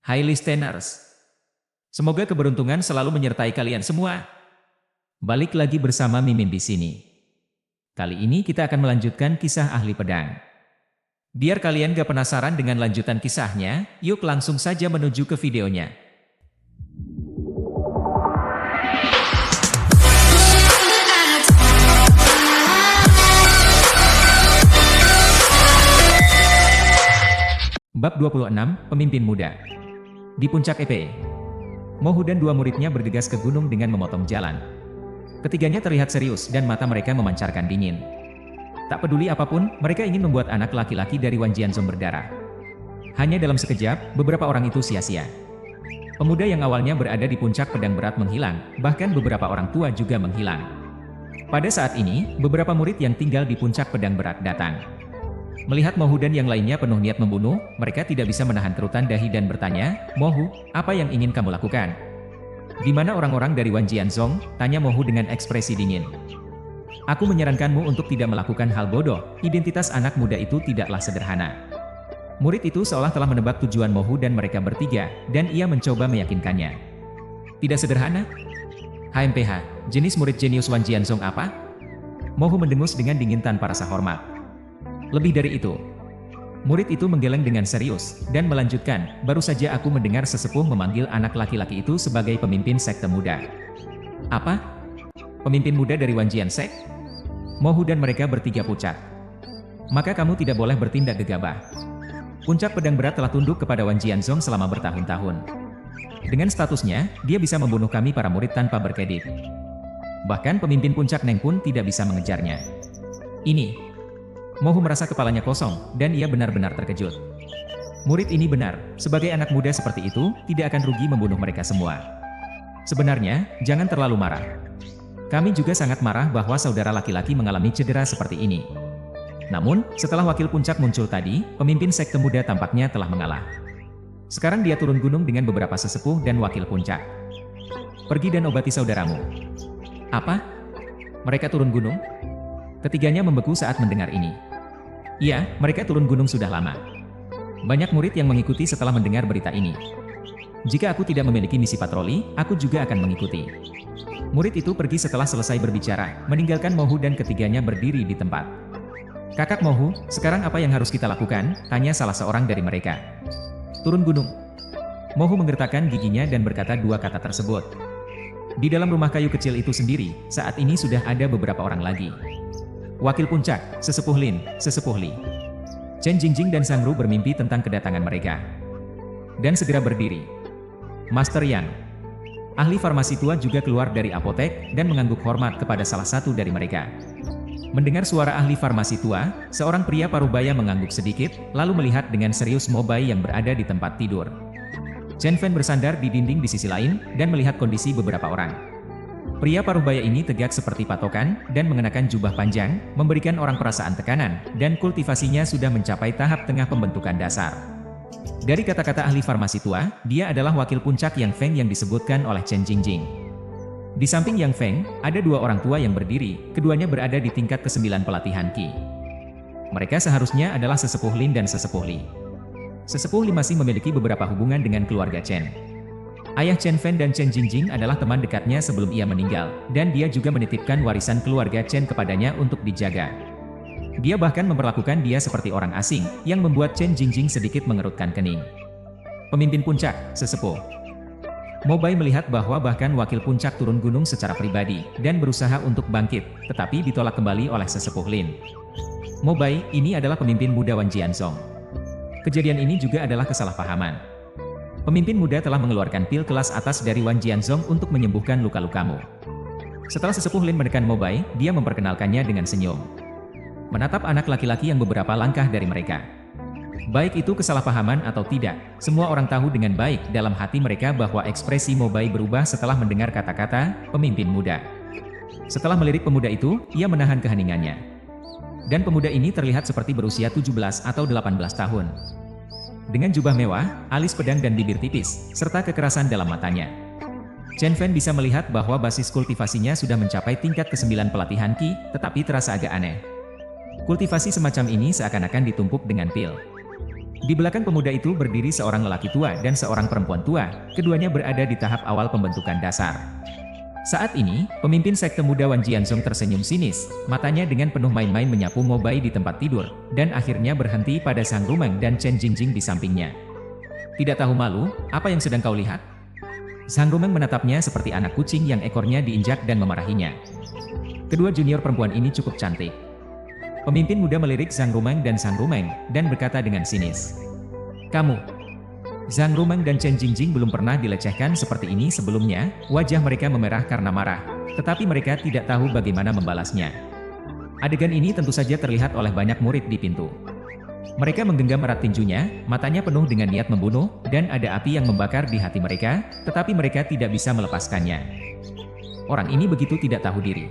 Hai listeners, semoga keberuntungan selalu menyertai kalian semua. Balik lagi bersama Mimin di sini. Kali ini kita akan melanjutkan kisah ahli pedang. Biar kalian gak penasaran dengan lanjutan kisahnya, yuk langsung saja menuju ke videonya. Bab 26, Pemimpin Muda. Di puncak Epee, Mohu dan dua muridnya bergegas ke gunung dengan memotong jalan. Ketiganya terlihat serius dan mata mereka memancarkan dingin. Tak peduli apapun, mereka ingin membuat anak laki-laki dari Wan Jianzong berdarah. Hanya dalam sekejap, beberapa orang itu sia-sia. Pemuda yang awalnya berada di puncak pedang berat menghilang, bahkan beberapa orang tua juga menghilang. Pada saat ini, beberapa murid yang tinggal di puncak pedang berat datang. Melihat Mohu dan yang lainnya penuh niat membunuh, mereka tidak bisa menahan kerutan dahi dan bertanya, "Mohu, apa yang ingin kamu lakukan?" "Di mana orang-orang dari Wan Jianzong?" tanya Mohu dengan ekspresi dingin. "Aku menyarankanmu untuk tidak melakukan hal bodoh, identitas anak muda itu tidaklah sederhana." Murid itu seolah telah menebak tujuan Mohu dan mereka bertiga, dan ia mencoba meyakinkannya. "Tidak sederhana? HMPH, jenis murid jenius Wan Jianzong apa?" Mohu mendengus dengan dingin tanpa rasa hormat. "Lebih dari itu." Murid itu menggeleng dengan serius, dan melanjutkan, "Baru saja aku mendengar sesepuh memanggil anak laki-laki itu sebagai pemimpin sekte muda." "Apa? Pemimpin muda dari Wan Jiansek?" Mohu dan mereka bertiga pucat. "Maka kamu tidak boleh bertindak gegabah. Puncak pedang berat telah tunduk kepada Wan Jianzong selama bertahun-tahun. Dengan statusnya, dia bisa membunuh kami para murid tanpa berkedip. Bahkan pemimpin puncak Neng pun tidak bisa mengejarnya." Ini Mohu merasa kepalanya kosong, dan ia benar-benar terkejut. Murid ini benar, sebagai anak muda seperti itu, tidak akan rugi membunuh mereka semua. "Sebenarnya, jangan terlalu marah. Kami juga sangat marah bahwa saudara laki-laki mengalami cedera seperti ini. Namun, setelah wakil puncak muncul tadi, pemimpin sekte muda tampaknya telah mengalah. Sekarang dia turun gunung dengan beberapa sesepuh dan wakil puncak. Pergi dan obati saudaramu." "Apa? Mereka turun gunung?" Ketiganya membeku saat mendengar ini. "Iya, mereka turun gunung sudah lama. Banyak murid yang mengikuti setelah mendengar berita ini. Jika aku tidak memiliki misi patroli, aku juga akan mengikuti." Murid itu pergi setelah selesai berbicara, meninggalkan Mohu dan ketiganya berdiri di tempat. "Kakak Mohu, sekarang apa yang harus kita lakukan?" tanya salah seorang dari mereka. "Turun gunung." Mohu menggertakkan giginya dan berkata dua kata tersebut. Di dalam rumah kayu kecil itu sendiri, saat ini sudah ada beberapa orang lagi. Wakil puncak, Sesepuh Lin, Sesepuh Li, Chen Jingjing dan Sang Ru bermimpi tentang kedatangan mereka. Dan segera berdiri. Master Yan, ahli farmasi tua juga keluar dari apotek dan mengangguk hormat kepada salah satu dari mereka. Mendengar suara ahli farmasi tua, seorang pria parubaya mengangguk sedikit, lalu melihat dengan serius Mobai yang berada di tempat tidur. Chen Fen bersandar di dinding di sisi lain, dan melihat kondisi beberapa orang. Pria parubaya ini tegak seperti patokan, dan mengenakan jubah panjang, memberikan orang perasaan tekanan, dan kultivasinya sudah mencapai tahap tengah pembentukan dasar. Dari kata-kata ahli farmasi tua, dia adalah wakil puncak Yang Feng yang disebutkan oleh Chen Jingjing. Di samping Yang Feng, ada dua orang tua yang berdiri, keduanya berada di tingkat ke-9 pelatihan Qi. Mereka seharusnya adalah Sesepuh Lin dan Sesepuh Li. Sesepuh Li masih memiliki beberapa hubungan dengan keluarga Chen. Ayah Chen Fen dan Chen Jingjing adalah teman dekatnya sebelum ia meninggal, dan dia juga menitipkan warisan keluarga Chen kepadanya untuk dijaga. Dia bahkan memperlakukan dia seperti orang asing, yang membuat Chen Jingjing sedikit mengerutkan kening. Pemimpin puncak, Sesepuh. Mobai melihat bahwa bahkan wakil puncak turun gunung secara pribadi, dan berusaha untuk bangkit, tetapi ditolak kembali oleh Sesepuh Lin. "Mobai, ini adalah pemimpin muda Wan Jianzong. Kejadian ini juga adalah kesalahpahaman. Pemimpin muda telah mengeluarkan pil kelas atas dari Wan Jianzong untuk menyembuhkan luka-lukamu." Setelah Sesepuh Lin menekan Mobai, dia memperkenalkannya dengan senyum. Menatap anak laki-laki yang beberapa langkah dari mereka. Baik itu kesalahpahaman atau tidak, semua orang tahu dengan baik dalam hati mereka bahwa ekspresi Mobai berubah setelah mendengar kata-kata "pemimpin muda". Setelah melirik pemuda itu, ia menahan keheningannya. Dan pemuda ini terlihat seperti berusia 17 atau 18 tahun. Dengan jubah mewah, alis pedang dan bibir tipis, serta kekerasan dalam matanya. Chen Fen bisa melihat bahwa basis kultivasinya sudah mencapai tingkat ke-9 pelatihan Qi, tetapi terasa agak aneh. Kultivasi semacam ini seakan-akan ditumpuk dengan pil. Di belakang pemuda itu berdiri seorang lelaki tua dan seorang perempuan tua, keduanya berada di tahap awal pembentukan dasar. Saat ini, pemimpin sekte muda Wan Jianzong tersenyum sinis, matanya dengan penuh main-main menyapu Mo Bai di tempat tidur, dan akhirnya berhenti pada Sang Rumeng dan Chen Jingjing di sampingnya. Tidak tahu malu, apa yang sedang kau lihat? Sang Rumeng menatapnya seperti anak kucing yang ekornya diinjak dan memarahinya. Kedua junior perempuan ini cukup cantik. Pemimpin muda melirik Sang Rumeng dan berkata dengan sinis. Kamu. Sang Rumeng dan Chen Jingjing belum pernah dilecehkan seperti ini sebelumnya, wajah mereka memerah karena marah, tetapi mereka tidak tahu bagaimana membalasnya. Adegan ini tentu saja terlihat oleh banyak murid di pintu. Mereka menggenggam erat tinjunya, matanya penuh dengan niat membunuh, dan ada api yang membakar di hati mereka, tetapi mereka tidak bisa melepaskannya. Orang ini begitu tidak tahu diri.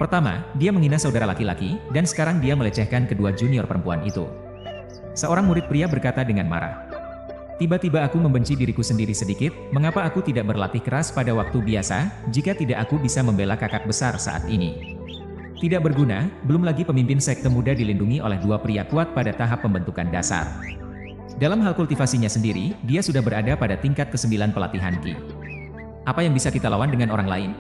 Pertama, dia menghina saudara laki-laki, dan sekarang dia melecehkan kedua junior perempuan itu. Seorang murid pria berkata dengan marah. Tiba-tiba aku membenci diriku sendiri sedikit, mengapa aku tidak berlatih keras pada waktu biasa, jika tidak aku bisa membela kakak besar saat ini. Tidak berguna, belum lagi pemimpin sekte muda dilindungi oleh dua pria kuat pada tahap pembentukan dasar. Dalam hal kultivasinya sendiri, dia sudah berada pada tingkat ke-9 pelatihan Qi. Apa yang bisa kita lawan dengan orang lain?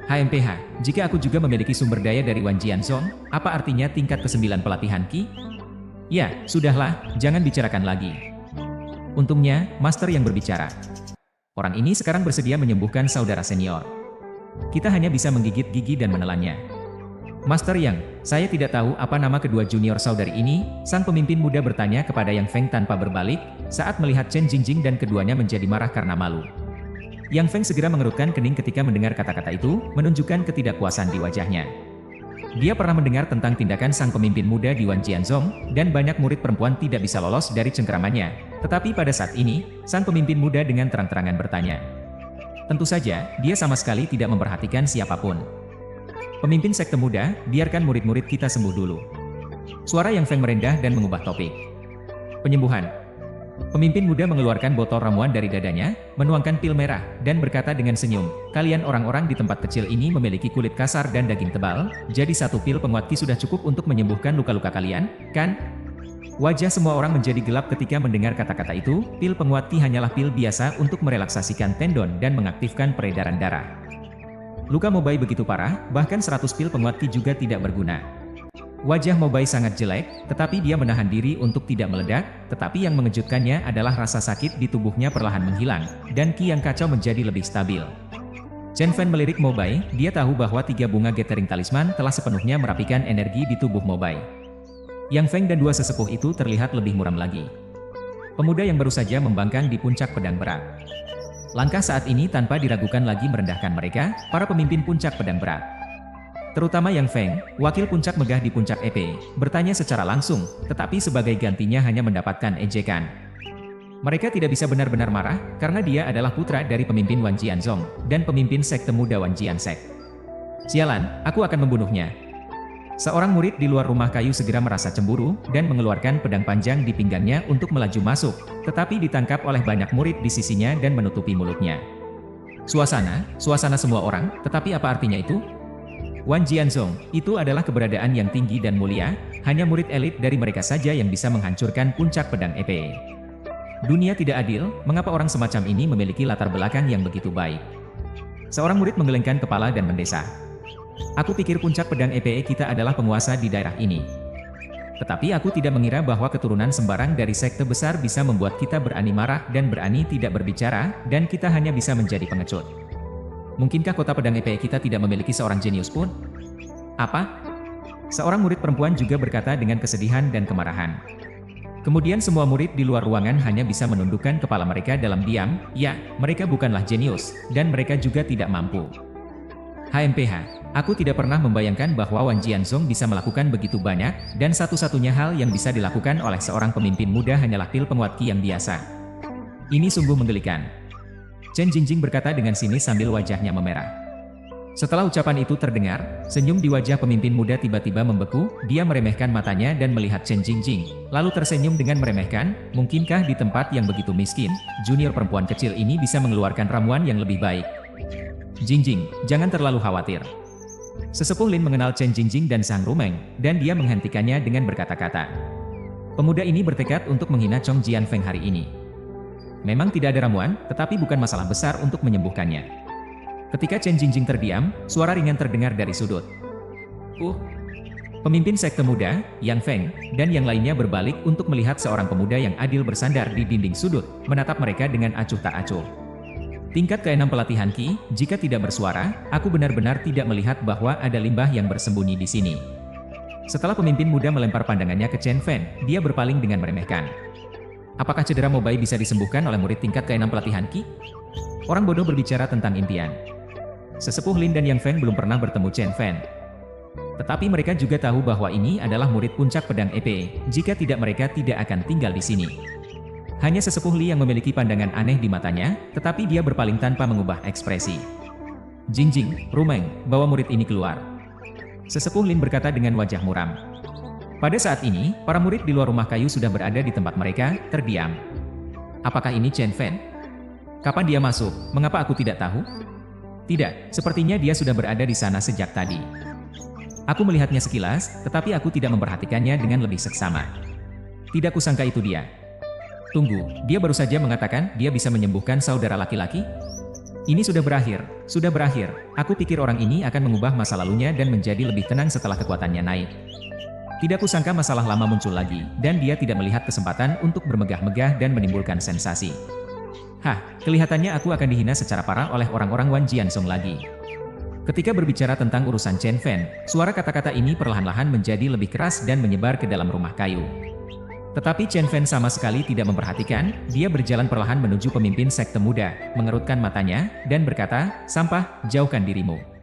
HMPH, jika aku juga memiliki sumber daya dari Wan Jianzong, apa artinya tingkat ke-9 pelatihan Qi? Ya, sudahlah, jangan bicarakan lagi. Untungnya, Master yang berbicara. Orang ini sekarang bersedia menyembuhkan saudara senior. Kita hanya bisa menggigit gigi dan menelannya. Master Yang, saya tidak tahu apa nama kedua junior saudari ini, sang pemimpin muda bertanya kepada Yang Feng tanpa berbalik, saat melihat Chen Jingjing dan keduanya menjadi marah karena malu. Yang Feng segera mengerutkan kening ketika mendengar kata-kata itu, menunjukkan ketidakpuasan di wajahnya. Dia pernah mendengar tentang tindakan sang pemimpin muda di Wan Jianzong, dan banyak murid perempuan tidak bisa lolos dari cengkeramannya. Tetapi pada saat ini, sang pemimpin muda dengan terang-terangan bertanya. Tentu saja, dia sama sekali tidak memperhatikan siapapun. Pemimpin sekte muda, biarkan murid-murid kita sembuh dulu. Suara Yang Feng merendah dan mengubah topik. Penyembuhan. Pemimpin muda mengeluarkan botol ramuan dari dadanya, menuangkan pil merah, dan berkata dengan senyum, kalian orang-orang di tempat kecil ini memiliki kulit kasar dan daging tebal, jadi satu pil penguat Qi sudah cukup untuk menyembuhkan luka-luka kalian, kan? Wajah semua orang menjadi gelap ketika mendengar kata-kata itu, pil penguat Qi hanyalah pil biasa untuk merelaksasikan tendon dan mengaktifkan peredaran darah. Luka Mo Bai begitu parah, bahkan 100 pil penguat Qi juga tidak berguna. Wajah Mo Bai sangat jelek, tetapi dia menahan diri untuk tidak meledak, tetapi yang mengejutkannya adalah rasa sakit di tubuhnya perlahan menghilang, dan Qi yang kacau menjadi lebih stabil. Chen Fan melirik Mo Bai, dia tahu bahwa 3 bunga gathering talisman telah sepenuhnya merapikan energi di tubuh Mo Bai. Yang Feng dan dua sesepuh itu terlihat lebih muram lagi. Pemuda yang baru saja membangkang di puncak pedang berat. Langkah saat ini tanpa diragukan lagi merendahkan mereka, para pemimpin puncak pedang berat. Terutama Yang Feng, wakil puncak megah di puncak EP, bertanya secara langsung, tetapi sebagai gantinya hanya mendapatkan ejekan. Mereka tidak bisa benar-benar marah, karena dia adalah putra dari pemimpin Wan Jianzong, dan pemimpin sekte muda Wan Jiansek. Sialan, aku akan membunuhnya. Seorang murid di luar rumah kayu segera merasa cemburu, dan mengeluarkan pedang panjang di pinggangnya untuk melaju masuk, tetapi ditangkap oleh banyak murid di sisinya dan menutupi mulutnya. Suasana semua orang, tetapi apa artinya itu? Wan Jianzong, itu adalah keberadaan yang tinggi dan mulia, hanya murid elit dari mereka saja yang bisa menghancurkan puncak pedang EP. Dunia tidak adil, mengapa orang semacam ini memiliki latar belakang yang begitu baik? Seorang murid menggelengkan kepala dan mendesah. Aku pikir puncak pedang EPE kita adalah penguasa di daerah ini. Tetapi aku tidak mengira bahwa keturunan sembarang dari sekte besar bisa membuat kita berani marah dan berani tidak berbicara, dan kita hanya bisa menjadi pengecut. Mungkinkah kota pedang EPE kita tidak memiliki seorang jenius pun? Apa? Seorang murid perempuan juga berkata dengan kesedihan dan kemarahan. Kemudian semua murid di luar ruangan hanya bisa menundukkan kepala mereka dalam diam, ya, mereka bukanlah jenius, dan mereka juga tidak mampu. HMPH, aku tidak pernah membayangkan bahwa Wan Jianzong bisa melakukan begitu banyak, dan satu-satunya hal yang bisa dilakukan oleh seorang pemimpin muda hanyalah pil penguat Qi yang biasa. Ini sungguh menggelikan. Chen Jingjing berkata dengan sinis sambil wajahnya memerah. Setelah ucapan itu terdengar, senyum di wajah pemimpin muda tiba-tiba membeku, dia meremehkan matanya dan melihat Chen Jingjing, lalu tersenyum dengan meremehkan, mungkinkah di tempat yang begitu miskin, junior perempuan kecil ini bisa mengeluarkan ramuan yang lebih baik? Jingjing, jangan terlalu khawatir. Sesepuh Lin mengenal Chen Jingjing dan Sang Rumeng, dan dia menghentikannya dengan berkata-kata. Pemuda ini bertekad untuk menghina Chong Jianfeng hari ini. Memang tidak ada ramuan, tetapi bukan masalah besar untuk menyembuhkannya. Ketika Chen Jingjing terdiam, suara ringan terdengar dari sudut. Pemimpin sekte muda, Yang Feng, dan yang lainnya berbalik untuk melihat seorang pemuda yang adil bersandar di dinding sudut, menatap mereka dengan acuh tak acuh. Tingkat ke-6 pelatihan Qi, jika tidak bersuara, aku benar-benar tidak melihat bahwa ada limbah yang bersembunyi di sini. Setelah pemimpin muda melempar pandangannya ke Chen Fen, dia berpaling dengan meremehkan. Apakah cedera Mobai bisa disembuhkan oleh murid tingkat ke-6 pelatihan Qi? Orang bodoh berbicara tentang impian. Sesepuh Lin dan Yang Feng belum pernah bertemu Chen Fen. Tetapi mereka juga tahu bahwa ini adalah murid puncak pedang EP, jika tidak mereka tidak akan tinggal di sini. Hanya sesepuh Li yang memiliki pandangan aneh di matanya, tetapi dia berpaling tanpa mengubah ekspresi. Jingjing, Rumeng, bawa murid ini keluar. Sesepuh Lin berkata dengan wajah muram. Pada saat ini, para murid di luar rumah kayu sudah berada di tempat mereka, terdiam. Apakah ini Chen Fen? Kapan dia masuk? Mengapa aku tidak tahu? Tidak, sepertinya dia sudah berada di sana sejak tadi. Aku melihatnya sekilas, tetapi aku tidak memperhatikannya dengan lebih seksama. Tidak kusangka itu dia. Tunggu, dia baru saja mengatakan dia bisa menyembuhkan saudara laki-laki? Ini sudah berakhir, sudah berakhir. Aku pikir orang ini akan mengubah masa lalunya dan menjadi lebih tenang setelah kekuatannya naik. Tidak kusangka masalah lama muncul lagi, dan dia tidak melihat kesempatan untuk bermegah-megah dan menimbulkan sensasi. Hah, kelihatannya aku akan dihina secara parah oleh orang-orang Wan Jiansong lagi. Ketika berbicara tentang urusan Chen Fen, suara kata-kata ini perlahan-lahan menjadi lebih keras dan menyebar ke dalam rumah kayu. Tetapi Chen Fen sama sekali tidak memperhatikan, dia berjalan perlahan menuju pemimpin sekte muda, mengerutkan matanya, dan berkata, "Sampah, jauhkan dirimu."